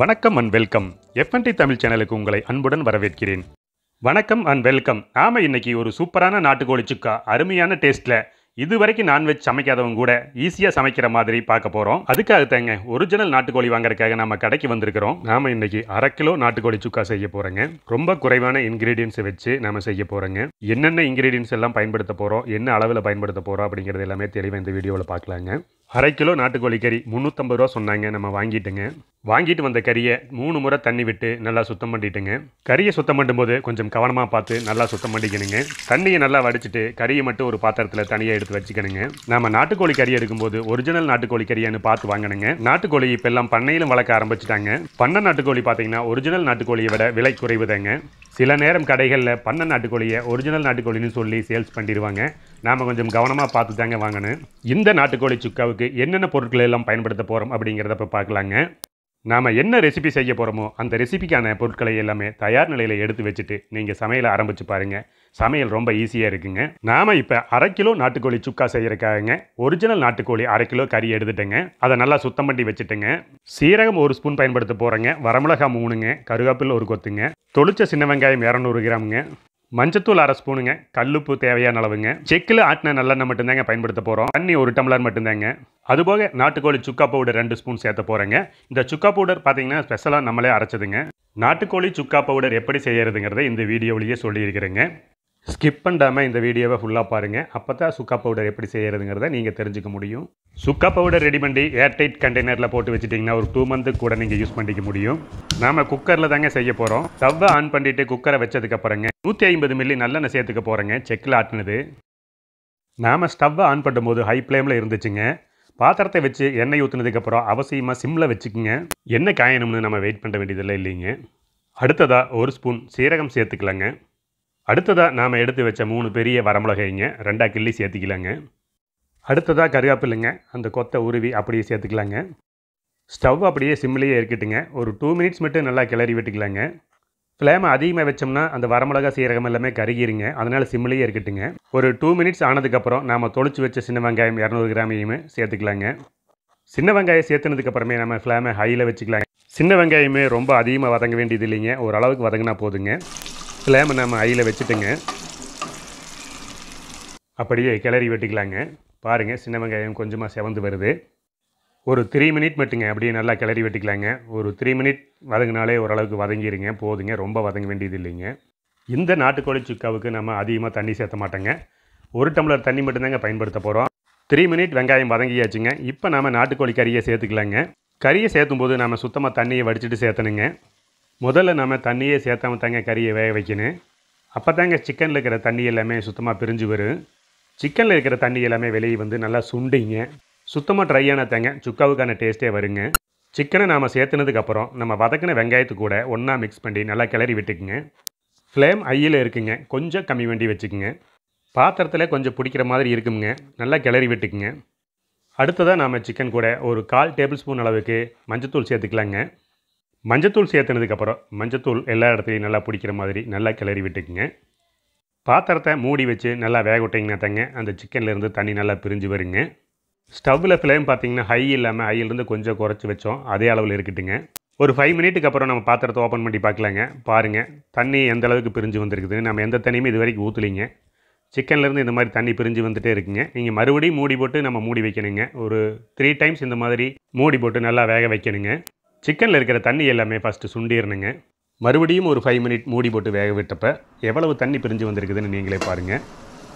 வணக்கம் and welcome. F&T Tamil சேனலுக்கு உங்களை அன்புடன் வரவேற்கிறேன். வணக்கம் அண்ட் வெல்கம். நாம இன்னைக்கு ஒரு சூப்பரான நாட்டுக்கோழி சுக்கா அருமையான டேஸ்ட்ல இதுவரைக்கும் நான்வெஜ் சமைக்காதவங்க கூட ஈஸியா சமைக்கிற மாதிரி பார்க்க போறோம். அதுக்காக தாங்க ஒரிஜினல் நாட்டுக்கோழி வாங்குறதுக்காக நம்ம கடைக்கு வந்திருக்கிறோம். நாம இன்னைக்கு 1/2 கிலோ நாட்டுக்கோழி சுக்கா செய்ய போறோங்க. ரொம்ப குறைவான இன்கிரீடியன்ஸ் வச்சு நாம செய்ய போறோங்க. என்னென்ன இன்கிரீடியன்ஸ் எல்லாம் பயன்படுத்த போறோம், என்ன அளவில் பயன்படுத்த போறோம் அப்படிங்கிறது எல்லாமே தெளிவாக இந்த வீடியோவில் பார்க்கலாங்க. 1/2 கிலோ நாட்டுக்கோழி கறி 350 ரூபா சொன்னாங்க. நம்ம வாங்கிட்டுங்க. வாங்கிட்டு வந்த கறியை 3 முறை தண்ணி விட்டு நல்லா சுத்தம் பண்ணிட்டுங்க. கறியை சுத்தம் பண்ணும்போது கொஞ்சம் கவனமாக பார்த்து நல்லா சுத்தம் பண்ணிக்கணுங்க. தண்ணியை நல்லா வடிச்சிட்டு கறியை மட்டும் ஒரு பாத்திரத்தில் தனியாக எடுத்து வச்சுக்கணுங்க. நம்ம நாட்டுக்கோழி கறி எடுக்கும்போது ஒரிஜினல் நாட்டுக்கோழி கறியான்னு பார்த்து வாங்கணுங்க. நாட்டுக்கோழி இப்போ எல்லாம் பண்ணையிலும் வளர்க்க ஆரம்பிச்சிட்டாங்க. பண்ணை நாட்டுக்கோழி பார்த்தீங்கன்னா ஒரிஜினல் நாட்டுக்கோழியை விட விலை குறைவுதாங்க. சில நேரம் கடைகளில் பண்ணை நாட்டுக்கோழியை ஒரிஜினல் நாட்டுக்கோழின்னு சொல்லி சேல்ஸ் பண்ணிடுவாங்க. நாம் கொஞ்சம் கவனமாக பார்த்து தாங்க வாங்கணும். இந்த நாட்டுக்கோழி சுக்காவுக்கு என்னென்ன பொருட்கள் எல்லாம் பயன்படுத்த போகிறோம் அப்படிங்கிறத இப்போ பார்க்கலாங்க. நாம் என்ன ரெசிபி செய்ய போகிறோமோ அந்த ரெசிபிக்கான பொருட்களை எல்லாமே தயார் நிலையில் எடுத்து வச்சுட்டு நீங்கள் சமையலை ஆரம்பித்து பாருங்கள். சமையல் ரொம்ப ஈஸியாக இருக்குங்க. நாம் இப்போ 1/2 கிலோ நாட்டுக்கோழி சுக்கா செய்கிறக்காகங்க ஒரிஜினல் நாட்டுக்கோழி 1/2 கிலோ கறி எடுத்துட்டேங்க. அதை நல்லா சுத்தம் பண்ணி வச்சுட்டுங்க. சீரகம் 1 ஸ்பூன் பயன்படுத்த போகிறேங்க. வரமிளகா 3ங்க, கருவேப்பிலை 1 கொத்துங்க, தொளிச்ச சின்ன வெங்காயம் 200 கிராமுங்க, மஞ்சத்தூள் 1/2 ஸ்பூனுங்க, கல்லுப்பு தேவையான அளவுங்க, செக்கில் ஆட்டின நல்லெண்ணெய் மட்டும்தாங்க பயன்படுத்த போகிறோம். தண்ணி 1 டம்ளர் மட்டும்தாங்க. அதுபோக நாட்டுக்கோழி சுக்கா பவுடர் 2 ஸ்பூன் சேர்த்த போகிறேங்க. இந்த சுக்கா பவுடர் பார்த்தீங்கன்னா ஸ்பெஷலாக நம்மளே அரைச்சதுங்க. நாட்டுக்கோழி சுக்கா பவுடர் எப்படி செய்யறதுங்கிறத இந்த வீடியோவிலேயே சொல்லியிருக்கிறேங்க. ஸ்கிப் பண்ணாமல் இந்த வீடியோவை ஃபுல்லாக பாருங்கள். அப்போ தான் சுக்கா பவுடர் எப்படி செய்கிறதுங்கிறத நீங்கள் தெரிஞ்சுக்க முடியும். சுக்கா பவுடர் ரெடி பண்ணி ஏர்டைட் கண்டெய்னரில் போட்டு வச்சுட்டிங்கன்னா ஒரு 2 மந்த்துக்கு கூட நீங்கள் யூஸ் பண்ணிக்க முடியும். நாம் குக்கரில் தாங்க செய்ய போகிறோம். ஸ்டவ்வை ஆன் பண்ணிவிட்டு குக்கரை வச்சதுக்கப்புறங்க 150 மில்லி நல்லெண்ணெய் சேர்த்துக்க போகிறேங்க. செக்கில் ஆட்டினது. நாம் ஸ்டவ்வை ஆன் பண்ணும்போது ஹை ஃப்ளேமில் இருந்துச்சுங்க. பாத்திரத்தை வச்சு எண்ணெய் ஊற்றுனதுக்கப்புறம் அவசியமாக சிம்மில் வச்சுக்குங்க. எண்ணெய் காயணும்னு நம்ம வெயிட் பண்ண வேண்டியதில்லை இல்லைங்க. அடுத்ததாக 1 ஸ்பூன் சீரகம் சேர்த்துக்கலாங்க. அடுத்ததாக நாம் எடுத்து வச்ச 3 பெரிய வரமிளகாய்ங்க 2 கிள்ளி சேர்த்துக்கலாங்க. அடுத்ததாக கருவேப்பிலைங்க, அந்த கொத்தை உருவி அப்படியே சேர்த்துக்கலாங்க. ஸ்டவ் அப்படியே சிம்லேயே இருக்கட்டுங்க. ஒரு 2 மினிட்ஸ் மட்டும் நல்லா கிளறி விட்டுக்கலாங்க. ஃப்ளேமை அதிகமாக வச்சோம்னா அந்த வரமிளகா சீரகம் எல்லாமே கருகிருங்க. அதனால் சிம்லேயே இருக்கட்டுங்க. ஒரு 2 மினிட்ஸ் ஆனதுக்கப்புறம் நாம் தொளிச்சு வச்ச சின்ன வெங்காயம் 200 கிராமையுமே சேர்த்துக்கலாங்க. சின்ன வெங்காயம் சேர்த்துனதுக்கப்புறமே நம்ம ஃப்ளேமை ஹையில் வச்சுக்கலாங்க. சின்ன வெங்காயமே ரொம்ப அதிகமாக வதங்க வேண்டியது இல்லைங்க. ஓரளவுக்கு வதங்கினா போதுங்க. ஃப்ளேமை நம்ம ஹையில் வச்சுட்டுங்க அப்படியே கிளறி வெட்டிக்கலாங்க. பாருங்கள், சின்ன வெங்காயம் கொஞ்சமாக செவந்து வருது. ஒரு 3 மினிட் மட்டுங்க அப்படியே நல்லா கிளறி வெட்டிக்கலாங்க. ஒரு 3 மினிட் வதங்கினாலே ஓரளவுக்கு வதங்கிடுங்க. போதுங்க, ரொம்ப வதங்க வேண்டியது இல்லைங்க. இந்த நாட்டுக்கோழி சுக்காவுக்கு நம்ம அதிகமாக தண்ணி சேர்த்த மாட்டோங்க. 1 டம்ளர் தண்ணி மட்டும்தாங்க பயன்படுத்த போகிறோம். 3 மினிட் வெங்காயம் வதங்கியாச்சுங்க. இப்போ நாம் நாட்டுக்கோழி கறியை சேர்த்துக்கலாங்க. கறியை சேர்த்தும் போது நம்ம சுத்தமாக தண்ணியை வடிச்சிட்டு சேர்த்தணுங்க. முதல்ல நம்ம தண்ணியே சேர்த்தாம தாங்க கறியை வேக வைக்கணும். அப்போ தாங்க சிக்கனில் இருக்கிற தண்ணி எல்லாமே சுத்தமாக பிரிஞ்சு வரும். சிக்கனில் இருக்கிற தண்ணி எல்லாமே வெளியே வந்து நல்லா சுண்டிங்க. சுத்தமாக ட்ரையான தாங்க சுக்காவுக்கான டேஸ்ட்டே வருங்க. சிக்கனை நாம் சேர்த்துனதுக்கப்புறம் நம்ம வதக்கின வெங்காயத்து கூட ஒன்றா மிக்ஸ் பண்ணி நல்லா கிளறி விட்டுக்குங்க. ஃப்ளேம் ஹையில் இருக்குங்க. கொஞ்சம் கம்மி பண்ணி வச்சுக்குங்க. பாத்திரத்தில் கொஞ்சம் பிடிக்கிற மாதிரி இருக்குங்க. நல்லா கிளறி விட்டுக்குங்க. அடுத்ததாக நாம் சிக்கன் கூட ஒரு 1/4 டேபிள் ஸ்பூன் அளவுக்கு மஞ்சத்தூள் சேர்த்துக்கலாங்க. மஞ்சத்தூள் சேர்த்துனதுக்கப்புறம் மஞ்சத்தூள் எல்லா இடத்துலையும் நல்லா பிடிக்கிற மாதிரி நல்லா கிளறி விட்டுக்குங்க. பாத்திரத்தை மூடி வச்சு நல்லா வேக விட்டிங்கன்னா தாங்க அந்த சிக்கன்லேருந்து தண்ணி நல்லா பிரிஞ்சு வருங்க. ஸ்டவ்வில் ஃப்ளேம் பார்த்திங்கன்னா ஹை இல்லாமல் ஹையிலேருந்து கொஞ்சம் குறைச்சி வச்சோம். அதே அளவில் இருக்கட்டுங்க. ஒரு 5 மினிட்டுக்கு அப்புறம் நம்ம பாத்திரத்தை ஓப்பன் பண்ணி பார்க்கலாங்க. பாருங்கள், தண்ணி எந்த அளவுக்கு பிரிஞ்சு வந்துருக்குதுன்னு. நம்ம எந்த தண்ணியுமே இது வரைக்கும் ஊற்றலிங்க. சிக்கன்லேருந்து இந்த மாதிரி தண்ணி பிரிஞ்சு வந்துகிட்டே இருக்குங்க. நீங்கள் மறுபடியும் மூடி போட்டு நம்ம மூடி வைக்கணுங்க. ஒரு 3 டைம்ஸ் இந்த மாதிரி மூடி போட்டு நல்லா வேக வைக்கணுங்க. சிக்கனில் இருக்கிற தண்ணி எல்லாமே ஃபஸ்ட்டு சுண்டிடணுங்க. மறுபடியும் ஒரு 5 மினிட் மூடி போட்டு வேக விட்டப்போ எவ்வளவு தண்ணி பிரிஞ்சு வந்திருக்குதுன்னு நீங்களே பாருங்கள்.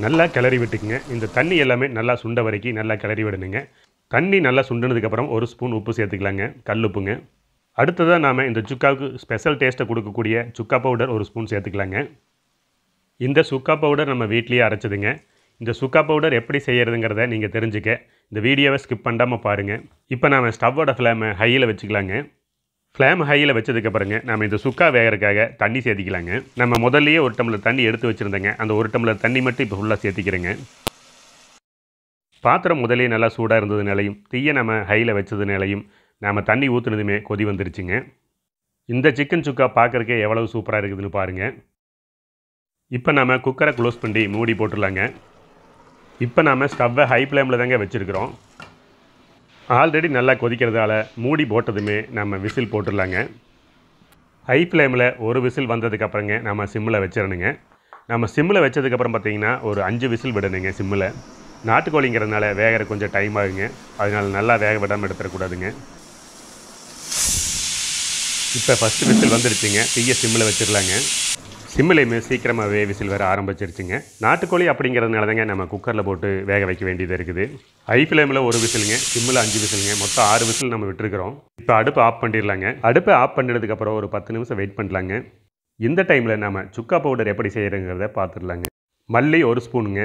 நல்லா கிளறி விட்டுக்குங்க. இந்த தண்ணி எல்லாமே நல்லா சுண்ட வரைக்கும் நல்லா கிளறி விடணுங்க. தண்ணி நல்லா சுண்டினதுக்கப்புறம் 1 ஸ்பூன் உப்பு சேர்த்துக்கலாங்க, கல்லுப்புங்க. அடுத்ததாக நாம் இந்த சுக்காவுக்கு ஸ்பெஷல் டேஸ்ட்டை கொடுக்கக்கூடிய சுக்கா பவுடர் 1 ஸ்பூன் சேர்த்துக்கலாங்க. இந்த சுக்கா பவுடர் நம்ம வீட்லேயே அரைச்சதுங்க. இந்த சுக்கா பவுடர் எப்படி செய்கிறதுங்கிறத நீங்கள் தெரிஞ்சுக்க இந்த வீடியோவை ஸ்கிப் பண்ணாமல் பாருங்கள். இப்போ நாம் ஸ்டவ்வோட ஃப்ளேமை ஹையில் வச்சுக்கலாங்க. ஃப்ளேம் ஹையில் வச்சதுக்கப்புறங்க நம்ம இந்த சுக்கா வேகிறதுக்காக தண்ணி சேர்த்திக்கலாங்க. நம்ம முதல்லையே 1 டம்ளர் தண்ணி எடுத்து வச்சுருந்தேங்க. அந்த 1 டம்ளர் தண்ணி மட்டும் இப்போ ஃபுல்லாக சேர்த்திக்கிறேங்க. பாத்திரம் முதலே நல்லா சூடாக இருந்ததுனாலையும் தீயை நம்ம ஹையில் வச்சதுனாலையும் நாம் தண்ணி ஊற்றுனதுமே கொதி வந்துருச்சுங்க. இந்த சிக்கன் சுக்கா பார்க்குறக்கே எவ்வளவு சூப்பராக இருக்குதுன்னு பாருங்கள். இப்போ நாம் குக்கரை க்ளோஸ் பண்ணி மூடி போட்டுடலாங்க. இப்போ நாம் ஸ்டவ்வை ஹை ஃப்ளேமில் தாங்க வச்சுருக்கிறோம். ஆல்ரெடி நல்லா கொதிக்கிறதால மூடி போட்டதுமே நம்ம விசில் போட்டுடலாங்க. ஹை ஃப்ளேமில் ஒரு விசில் வந்ததுக்கப்புறங்க நம்ம சிம்மில் வச்சிடணுங்க. நம்ம சிம்மில் வச்சதுக்கப்புறம் பார்த்தீங்கன்னா ஒரு 5 விசில் விடணுங்க சிம்மில். நாட்டுக்கோழிங்கிறதுனால வேகிற கொஞ்சம் டைம் ஆகுங்க. அதனால நல்லா வேக விடாமல் எடுத்துடக்கூடாதுங்க. இப்போ ஃபஸ்ட்டு விசில் வந்துடுச்சுங்க. தீய சிம்மில் வச்சிடலாங்க. சிம்மிலையுமே சீக்கிரமாகவே விசில் வர ஆரம்பிச்சிருச்சுங்க. நாட்டுக்கோழி அப்படிங்கிறதுனால தாங்க நம்ம குக்கரில் போட்டு வேக வைக்க வேண்டியது இருக்குது. ஹை ஃப்ளேமில் ஒரு விசிலுங்க, சிம்மில் 5 விசிலுங்க, மொத்தம் 6 விசில் நம்ம விட்டுருக்கிறோம். இப்போ அடுப்பை ஆஃப் பண்ணிடலாங்க. அடுப்பை ஆஃப் பண்ணினதுக்கப்புறம் ஒரு 10 நிமிஷம் வெயிட் பண்ணலாங்க. இந்த டைமில் நம்ம சுக்கா பவுடர் எப்படி செய்கிறங்கிறத பார்த்துடலாங்க. மல்லி 1 ஸ்பூனுங்க.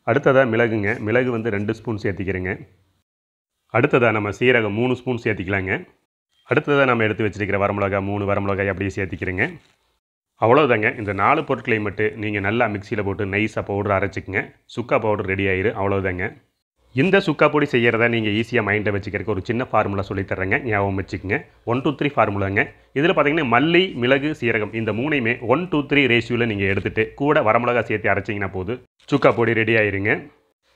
அடுத்ததாக மிளகுங்க. மிளகு வந்து 2 ஸ்பூன் சேர்த்திக்கிறேங்க. அடுத்ததாக நம்ம சீரகம் 3 ஸ்பூன் சேர்த்திக்கலாங்க. அடுத்ததாக நம்ம எடுத்து வச்சிருக்கிற வரமிளகா 3 வரமிளகாய் அப்படியே சேர்த்திக்கிறேங்க. அவ்வளோதாங்க. இந்த 4 பொருட்களையும் மட்டும் நீங்கள் நல்லா மிக்சியில் போட்டு நைஸாக பவுடர் அரைச்சிக்கங்க. சுக்கா பவுடர் ரெடி ஆயிரும். அவ்வளோதாங்க. இந்த சுக்கா பொடி செய்கிறத நீங்கள் ஈஸியாக மைண்டில் வச்சுக்கிறதுக்கு ஒரு சின்ன ஃபார்முலா சொல்லித்தரேங்க. ஞாபகம் வச்சுக்கோங்க. 1 2 3 ஃபார்முலாங்க. இதில் பார்த்தீங்கன்னா மல்லி, மிளகு, சீரகம் இந்த மூணையுமே 1 2 3 ரேஷியோவில் நீங்கள் எடுத்துகிட்டு கூட வரமிளகா சேர்த்து அரைச்சிங்கன்னா போதும், சுக்கா பொடி ரெடி ஆயிருங்க.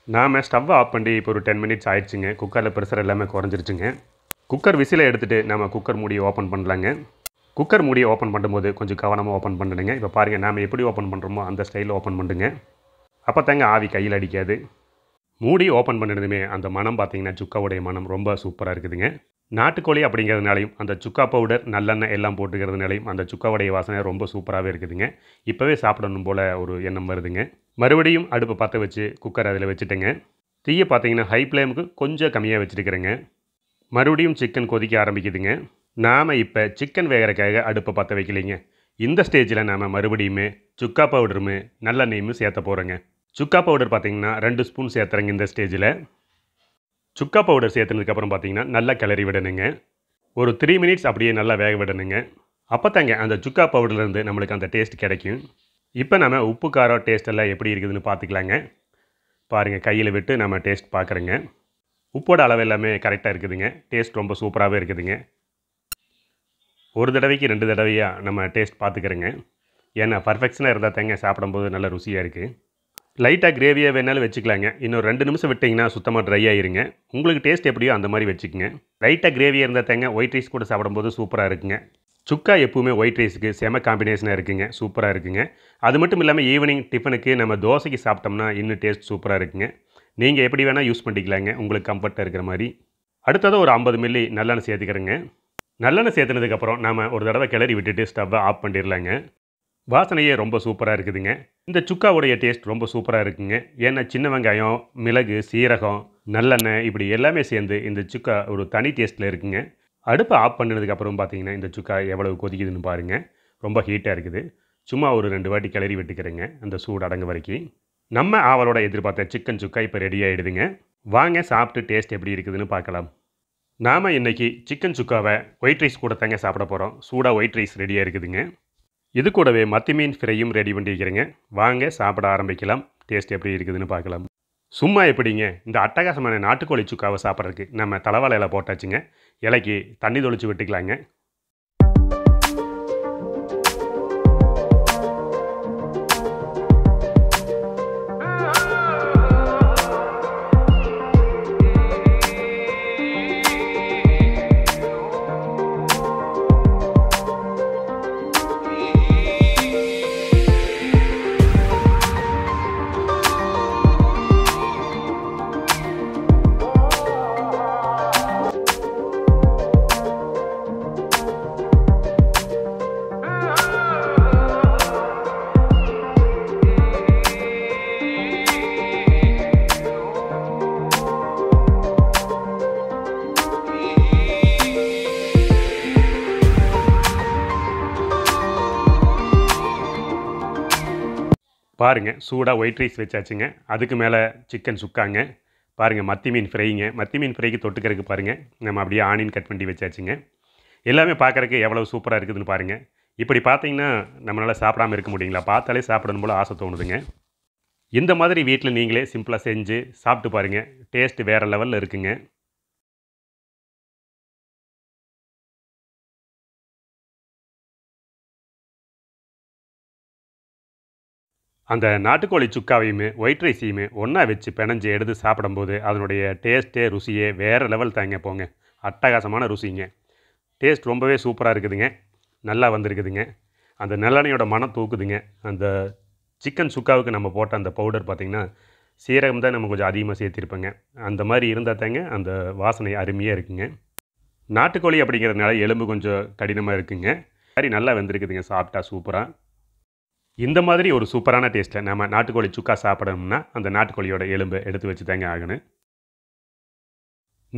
நாம் ஸ்டவ்வை ஆஃப் பண்ணி இப்போ ஒரு 10 மினிட்ஸ் ஆயிடுச்சுங்க. குக்கரில் ப்ரெஷர் எல்லாமே குறைஞ்சிருச்சுங்க. குக்கர் விசிலை எடுத்துகிட்டு நம்ம குக்கர் மூடியை ஓப்பன் பண்ணலாங்க. குக்கர் மூடியை ஓப்பன் பண்ணும்போது கொஞ்சம் கவனமாக ஓப்பன் பண்ணுங்க. இப்போ பாருங்கள், நாம் எப்படி ஓப்பன் பண்ணுறோமோ அந்த ஸ்டைலில் ஓப்பன் பண்ணுங்க. அப்போ தாங்க ஆவி கையில் அடிக்காது. மூடி ஓப்பன் பண்ணினதுமே அந்த மனம் பார்த்தீங்கன்னா சுக்காவுடைய மனம் ரொம்ப சூப்பராக இருக்குதுங்க. நாட்டுக்கோழி அப்படிங்கிறதுனாலையும் அந்த சுக்கா பவுடர் நல்லெண்ணெய் எல்லாம் போட்டுக்கிறதுனாலையும் அந்த சுக்காவுடைய வாசனை ரொம்ப சூப்பராகவே இருக்குதுங்க. இப்போவே சாப்பிடணும் போல் ஒரு எண்ணம் வருதுங்க. மறுபடியும் அடுப்பை பற்ற வச்சு குக்கர் அதில் வச்சுட்டேங்க. தீயை பார்த்தீங்கன்னா ஹை ஃப்ளேமுக்கு கொஞ்சம் கம்மியாக வச்சுருக்கிறேங்க. மறுபடியும் சிக்கன் கொதிக்க ஆரம்பிக்குதுங்க. நாம் இப்போ சிக்கன் வேகிறதுக்காக அடுப்பை பற்ற வைக்கலைங்க. இந்த ஸ்டேஜில் நாம் மறுபடியுமே சுக்கா பவுடருமே நல்லெண்ணெயுமே சேர்த்த போகிறோங்க. சுக்கா பவுடர் பார்த்திங்கன்னா 2 ஸ்பூன் சேர்த்துறேங்க. இந்த ஸ்டேஜில் சுக்கா பவுடர் சேர்த்துனதுக்கப்புறம் பார்த்திங்கன்னா நல்லா கிளறி விடணுங்க. ஒரு 3 மினிட்ஸ் அப்படியே நல்லா வேக விடணுங்க. அப்போ தாங்க அந்த சுக்கா பவுடர்லேருந்து நம்மளுக்கு அந்த டேஸ்ட் கிடைக்கும். இப்போ நம்ம உப்பு காரம் டேஸ்ட் எல்லாம் எப்படி இருக்குதுன்னு பார்த்துக்கலாங்க. பாருங்கள், கையில் விட்டு நம்ம டேஸ்ட் பார்க்குறேங்க. உப்போட அளவு எல்லாமே கரெக்டாக இருக்குதுங்க. டேஸ்ட் ரொம்ப சூப்பராகவே இருக்குதுங்க. ஒரு தடவைக்கு 2 தடவையாக நம்ம டேஸ்ட் பார்த்துக்கிறேங்க. ஏன்னா பர்ஃபெக்ஷனாக இருந்தால் தாங்க சாப்பிடும்போது நல்ல ருசியாக இருக்குது. லைட்டாக கிரேவியாக வேணாலும் வச்சுக்கலாங்க. இன்னும் 2 நிமிஷம் விட்டிங்கன்னா சுத்தமாக ட்ரை ஆயிருங்க. உங்களுக்கு டேஸ்ட் எப்படியோ அந்த மாதிரி வச்சுக்கோங்க. லைட்டாக கிரேவியாக இருந்தால் தாங்க ஒயிட் ரைஸ் கூட சாப்பிடும்போது சூப்பராக இருக்குங்க. சுக்கா எப்பவுமே ஒயிட் ரைஸுக்கு செம காம்பினேஷனாக இருக்குங்க. சூப்பராக இருக்குங்க. அது மட்டும் இல்லாமல் ஈவினிங் டிஃபனுக்கு நம்ம தோசைக்கு சாப்பிட்டோம்னா இன்னும் டேஸ்ட் சூப்பராக இருக்குங்க. நீங்கள் எப்படி வேணால் யூஸ் பண்ணிக்கலாங்க, உங்களுக்கு கம்ஃபர்ட்டாக இருக்கிற மாதிரி. அடுத்தது ஒரு 50 மில்லி நல்லெண்ணெய் சேர்த்துக்கிறேங்க. நல்லெண்ணெய் சேர்த்துனதுக்கப்புறம் நாம் ஒரு தடவை கிளறி விட்டுட்டு ஸ்டவ்வை ஆஃப் பண்ணிடலாங்க. வாசனையே ரொம்ப சூப்பராக இருக்குதுங்க. இந்த சுக்காவுடைய டேஸ்ட் ரொம்ப சூப்பராக இருக்குங்க. ஏன்னா சின்ன வெங்காயம், மிளகு, சீரகம், நல்லெண்ணெய் இப்படி எல்லாமே சேர்ந்து இந்த சுக்கா ஒரு தனி டேஸ்ட்டில் இருக்குங்க. அடுப்பை ஆஃப் பண்ணினதுக்கப்புறம் பார்த்தீங்கன்னா இந்த சுக்கா எவ்வளவு கொதிக்குதுன்னு பாருங்கள். ரொம்ப ஹீட்டாக இருக்குது. சும்மா ஒரு 2 வாட்டி கிளறி விட்டுக்கிறேங்க அந்த சூடு அடங்க வரைக்கும். நம்ம ஆவலோட எதிர்பார்த்த சிக்கன் சுக்கா இப்போ ரெடி ஆகிடுதுங்க. வாங்க சாப்பிட்டு டேஸ்ட் எப்படி இருக்குதுன்னு பார்க்கலாம். நாம் இன்றைக்கி சிக்கன் சுக்காவை ஒயிட் ரைஸ் கூட தாங்க சாப்பிட போகிறோம். சூடாக ஒயிட் ரைஸ் ரெடியாக இருக்குதுங்க. இது கூடவே மத்தி மீன் ஃப்ரையும் ரெடி பண்ணிக்கிறேங்க. வாங்க சாப்பிட ஆரம்பிக்கலாம். டேஸ்ட் எப்படி இருக்குதுன்னு பார்க்கலாம். சும்மா எப்படிங்க, இந்த அட்டகாசமான நாட்டுக்கோழி சுக்காவை சாப்பிட்றதுக்கு நம்ம தலவாழை இலை போட்டாச்சுங்க. இலைக்கு தண்ணி தொளிச்சு விட்டுக்கலாங்க. பாருங்கள், சூடாக ஒயிட் ரைஸ் வச்சாச்சுங்க. அதுக்கு மேலே சிக்கன் சுக்காங்க. பாருங்கள், மத்தி மீன் ஃப்ரைங்க. மத்தி மீன் ஃப்ரைக்கு தொட்டுக்கிறதுக்கு பாருங்கள், நம்ம அப்படியே ஆனியன் கட் பண்ணி வச்சாச்சுங்க. எல்லாமே பார்க்குறதுக்கு எவ்வளோ சூப்பராக இருக்குதுன்னு பாருங்கள். இப்படி பார்த்தீங்கன்னா நம்மளால் சாப்பிடாமல் இருக்க முடியுங்களா? பார்த்தாலே சாப்பிடணும் போல் ஆசை தோணுதுங்க. இந்த மாதிரி வீட்டில் நீங்களே சிம்பிளாக செஞ்சு சாப்பிட்டு பாருங்கள். டேஸ்ட்டு வேறு லெவலில் இருக்குங்க. அந்த நாட்டுக்கோழி சுக்காவையுமே ஒயிட் ரைஸையுமே ஒன்றா வச்சு பிணைஞ்சு எடுத்து சாப்பிடும்போது அதனுடைய டேஸ்ட்டே ருசியே வேறு லெவல் தாங்க போங்க. அட்டகாசமான ருசிங்க. டேஸ்ட் ரொம்பவே சூப்பராக இருக்குதுங்க. நல்லா வந்திருக்குதுங்க. அந்த நல்லெண்ணெயோட மனம் தூக்குதுங்க. அந்த சிக்கன் சுக்காவுக்கு நம்ம போட்ட அந்த பவுடர் பார்த்திங்கன்னா சீரகம் தான் நம்ம கொஞ்சம் அதிகமாக சேர்த்திருப்பேங்க. அந்த மாதிரி இருந்தால் தாங்க அந்த வாசனை அருமையாக இருக்குங்க. நாட்டுக்கோழி அப்படிங்கிறதுனால எலும்பு கொஞ்சம் கடினமாக இருக்குங்க. சரி, நல்லா வெந்திருக்குதுங்க. சாப்பிட்டா சூப்பராக. இந்த மாதிரி ஒரு சூப்பரான டேஸ்ட்டில் நம்ம நாட்டுக்கோழி சுக்கா சாப்பிடணும்னா அந்த நாட்டுக்கோழியோட எலும்பை எடுத்து வச்சு தாங்க ஆகணும்.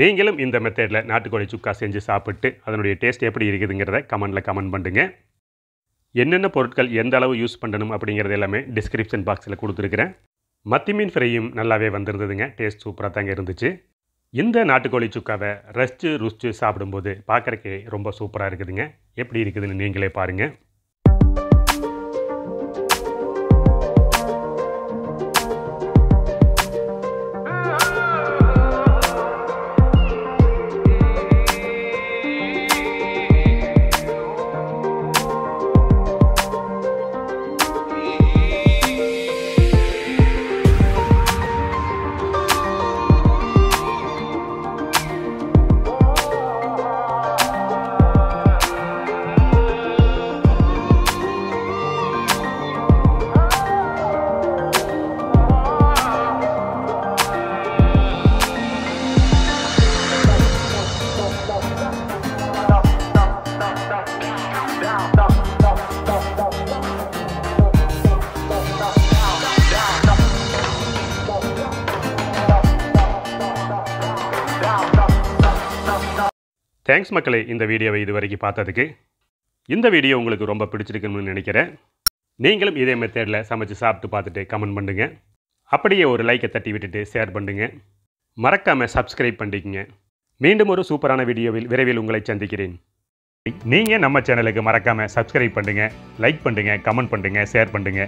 நீங்களும் இந்த மெத்தடில் நாட்டுக்கோழி சுக்கா செஞ்சு சாப்பிட்டு அதனுடைய டேஸ்ட் எப்படி இருக்குதுங்கிறத கமெண்டில் கமெண்ட் பண்ணுங்க. என்னென்ன பொருட்கள் எந்த அளவு யூஸ் பண்ணணும் அப்படிங்கிறது எல்லாமே டிஸ்கிரிப்ஷன் பாக்ஸில் கொடுத்துருக்குறேன். மத்தி மீன் ஃப்ரையும் நல்லாவே வந்திருந்ததுங்க. டேஸ்ட் சூப்பராக தாங்க இருந்துச்சு. இந்த நாட்டுக்கோழி சுக்காவை ருசிச்சு சாப்பிடும்போது பார்க்குறக்கே ரொம்ப சூப்பராக இருக்குதுங்க. எப்படி இருக்குதுன்னு நீங்களே பாருங்கள். தேங்க்ஸ் மக்களே, இந்த வீடியோவை இது வரைக்கும் பார்த்ததுக்கு. இந்த வீடியோ உங்களுக்கு ரொம்ப பிடிச்சிருக்குன்னு நினைக்கிறேன். நீங்களும் இதே மெத்தடில் சமைச்சு சாப்பிட்டு பார்த்துட்டு கமெண்ட் பண்ணுங்கள். அப்படியே ஒரு லைக்கை தட்டி விட்டுட்டு ஷேர் பண்ணுங்கள். மறக்காமல் சப்ஸ்கிரைப் பண்ணிக்கங்க. மீண்டும் ஒரு சூப்பரான வீடியோவில் விரைவில் உங்களை சந்திக்கிறேன். நீங்கள் நம்ம சேனலுக்கு மறக்காமல் சப்ஸ்கிரைப் பண்ணுங்கள், லைக் பண்ணுங்கள், கமெண்ட் பண்ணுங்கள், ஷேர் பண்ணுங்கள்.